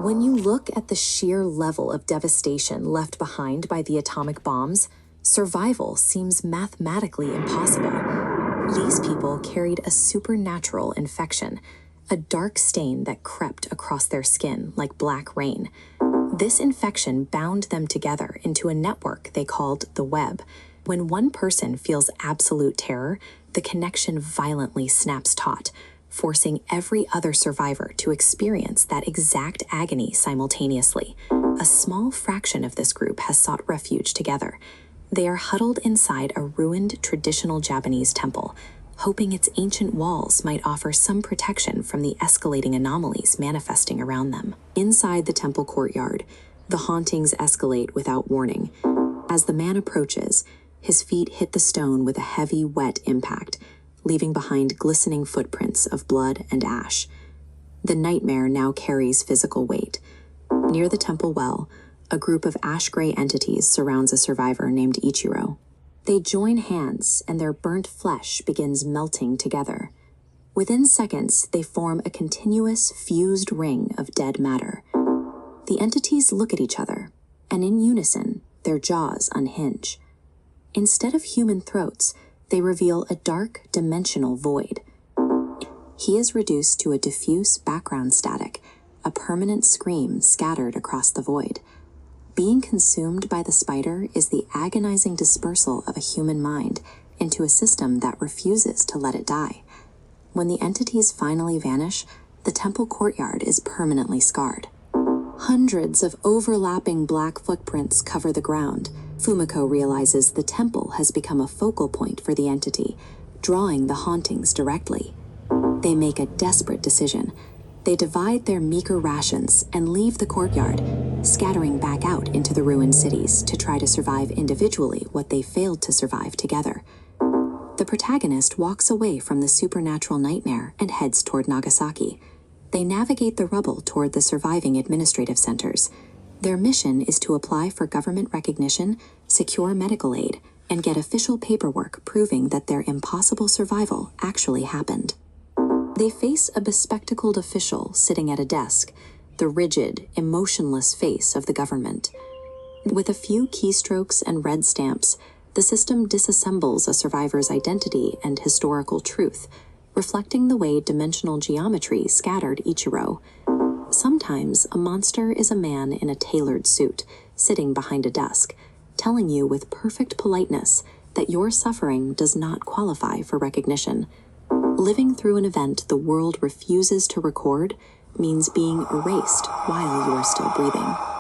When you look at the sheer level of devastation left behind by the atomic bombs, survival seems mathematically impossible. These people carried a supernatural infection, a dark stain that crept across their skin like black rain. This infection bound them together into a network they called the web. When one person feels absolute terror, the connection violently snaps taut, forcing every other survivor to experience that exact agony simultaneously. A small fraction of this group has sought refuge together. They are huddled inside a ruined traditional Japanese temple, hoping its ancient walls might offer some protection from the escalating anomalies manifesting around them. Inside the temple courtyard, the hauntings escalate without warning. As the man approaches, his feet hit the stone with a heavy, wet impact, leaving behind glistening footprints of blood and ash. The nightmare now carries physical weight. Near the temple well, a group of ash-gray entities surrounds a survivor named Ichiro. They join hands, and their burnt flesh begins melting together. Within seconds, they form a continuous, fused ring of dead matter. The entities look at each other, and in unison, their jaws unhinge. Instead of human throats, they reveal a dark, dimensional void. He is reduced to a diffuse background static, a permanent scream scattered across the void. Being consumed by the spider is the agonizing dispersal of a human mind into a system that refuses to let it die. When the entities finally vanish, the temple courtyard is permanently scarred. Hundreds of overlapping black footprints cover the ground. Fumiko realizes the temple has become a focal point for the entity, drawing the hauntings directly. They make a desperate decision. They divide their meager rations and leave the courtyard, scattering back out into the ruined cities to try to survive individually what they failed to survive together. The protagonist walks away from the supernatural nightmare and heads toward Nagasaki. They navigate the rubble toward the surviving administrative centers. Their mission is to apply for government recognition, secure medical aid, and get official paperwork proving that their impossible survival actually happened. They face a bespectacled official sitting at a desk, the rigid, emotionless face of the government. With a few keystrokes and red stamps, the system disassembles a survivor's identity and historical truth, reflecting the way dimensional geometry scattered Ichiro. Sometimes a monster is a man in a tailored suit, sitting behind a desk, telling you with perfect politeness that your suffering does not qualify for recognition. Living through an event the world refuses to record means being erased while you are still breathing.